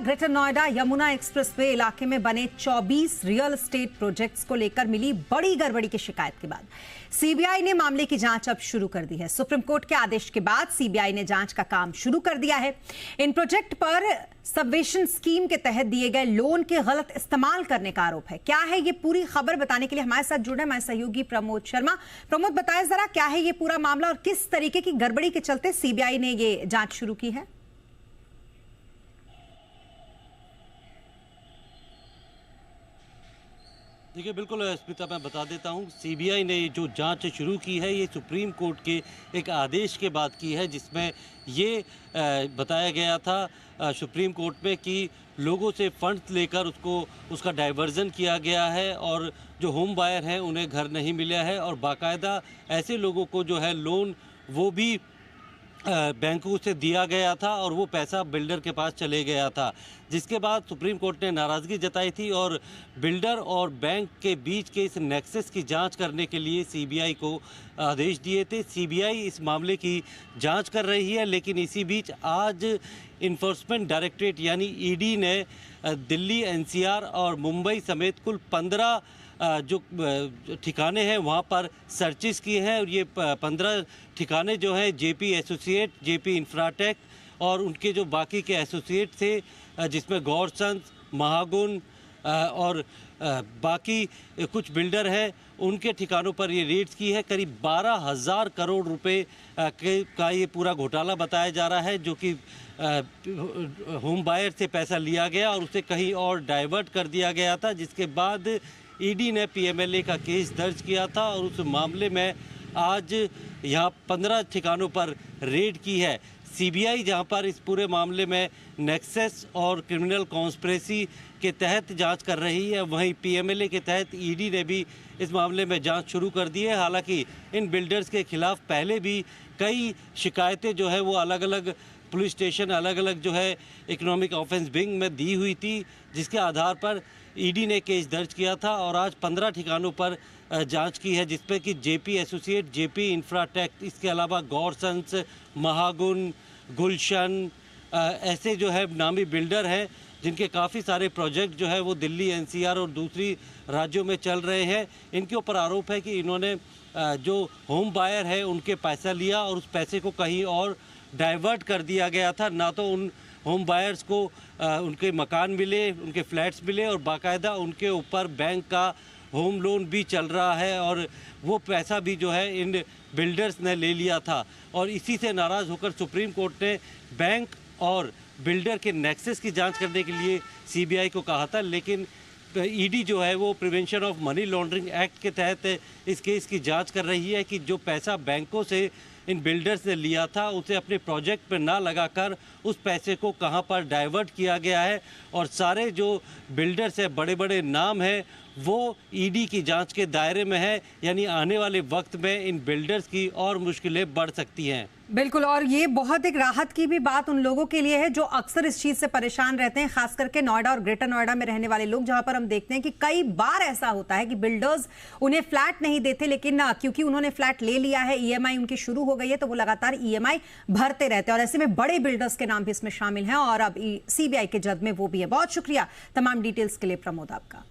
Greater Noida Yamuna expressway इलाके में बने 24 रियल एस्टेट प्रोजेक्ट्स को लेकर मिली बड़ी गड़बड़ी की शिकायत के बाद सीबीआई ने मामले की जांच अब शुरू कर दी है। सुप्रीम कोर्ट के आदेश के बाद सीबीआई ने जांच का काम शुरू कर दिया है। इन प्रोजेक्ट पर सबवेशन स्कीम के तहत दिए गए लोन के गलत इस्तेमाल करने का आरोप है। क्या है ये पूरी खबर बताने के लिए हमारे साथ जुड़े हमारे सहयोगी प्रमोद शर्मा। प्रमोद, बताएं जरा क्या है ये पूरा मामला और किस तरीके की गड़बड़ी के चलते सीबीआई ने ये जांच शुरू की है। देखिए, बिल्कुल स्मिता, मैं बता देता हूं, सीबीआई ने जो जांच शुरू की है ये सुप्रीम कोर्ट के एक आदेश के बाद की है, जिसमें ये बताया गया था सुप्रीम कोर्ट में कि लोगों से फंड्स लेकर उसका डाइवर्जन किया गया है और जो होम बायर हैं उन्हें घर नहीं मिला है और बाकायदा ऐसे लोगों को जो है लोन वो भी बैंकों से दिया गया था और वो पैसा बिल्डर के पास चले गया था, जिसके बाद सुप्रीम कोर्ट ने नाराज़गी जताई थी और बिल्डर और बैंक के बीच के इस नेक्सस की जांच करने के लिए सीबीआई को आदेश दिए थे। सीबीआई इस मामले की जांच कर रही है, लेकिन इसी बीच आज इन्फोर्समेंट डायरेक्टरेट यानी ईडी ने दिल्ली, एनसीआर और मुंबई समेत कुल 15 जो ठिकाने हैं वहाँ पर सर्चिस की हैं और ये 15 ठिकाने जो हैं जेपी एसोसिएट, जेपी इंफ्राटेक और उनके जो बाकी के एसोसिएट थे, जिसमें गौरसंस, महागुन और बाकी कुछ बिल्डर हैं, उनके ठिकानों पर ये रेड्स की है। करीब 12,000 करोड़ रुपए का ये पूरा घोटाला बताया जा रहा है, जो कि होम बायर से पैसा लिया गया और उसे कहीं और डाइवर्ट कर दिया गया था, जिसके बाद ईडी ने पीएमएलए का केस दर्ज किया था और उस मामले में आज यहाँ 15 ठिकानों पर रेड की है। सीबीआई जहाँ पर इस पूरे मामले में नेक्सस और क्रिमिनल कॉन्स्पिरेसी के तहत जांच कर रही है, वहीं पीएमएलए के तहत ईडी ने भी इस मामले में जांच शुरू कर दी है। हालांकि इन बिल्डर्स के खिलाफ पहले भी कई शिकायतें जो है वो अलग अलग पुलिस स्टेशन, अलग अलग जो है इकोनॉमिक ऑफेंस विंग में दी हुई थी, जिसके आधार पर ईडी ने केस दर्ज किया था और आज 15 ठिकानों पर जांच की है, जिसमें कि जेपी एसोसिएट, जेपी इंफ्राटेक, इसके अलावा गौरसंस, महागुन, गुलशन, ऐसे जो है नामी बिल्डर हैं जिनके काफ़ी सारे प्रोजेक्ट जो है वो दिल्ली, एनसीआर और दूसरी राज्यों में चल रहे हैं। इनके ऊपर आरोप है कि इन्होंने जो होम बायर है उनके पैसा लिया और उस पैसे को कहीं और डाइवर्ट कर दिया गया था। ना तो उन होम बायर्स को उनके मकान मिले, उनके फ्लैट्स मिले और बाकायदा उनके ऊपर बैंक का होम लोन भी चल रहा है और वो पैसा भी जो है इन बिल्डर्स ने ले लिया था। और इसी से नाराज़ होकर सुप्रीम कोर्ट ने बैंक और बिल्डर के नेक्सस की जांच करने के लिए सीबीआई को कहा था, लेकिन ईडी जो है वो prevention of money laundering act के तहत इस केस की जांच कर रही है कि जो पैसा बैंकों से इन बिल्डर्स ने लिया था उसे अपने प्रोजेक्ट पर ना लगाकर उस पैसे को कहां पर डाइवर्ट किया गया है। और सारे जो बिल्डर्स हैं, बड़े बड़े नाम हैं, वो ईडी की जांच के दायरे में है, यानी आने वाले वक्त में इन बिल्डर्स की और मुश्किलें बढ़ सकती हैं। बिल्कुल, और ये बहुत एक राहत की भी बात उन लोगों के लिए है जो अक्सर इस चीज से परेशान रहते हैं, खास करके नोएडा और ग्रेटर नोएडा में रहने वाले लोग, जहां पर हम देखते हैं कि कई बार ऐसा होता है कि बिल्डर्स उन्हें फ्लैट नहीं देते, लेकिन क्योंकि उन्होंने फ्लैट ले लिया है, ईएमआई उनकी शुरू हो गई है, तो वो लगातार ईएमआई भरते रहते हैं और ऐसे में बड़े बिल्डर्स के नाम भी इसमें शामिल हैं और अब सीबीआई के जद में वो भी है। बहुत शुक्रिया तमाम डिटेल्स के लिए प्रमोद आपका।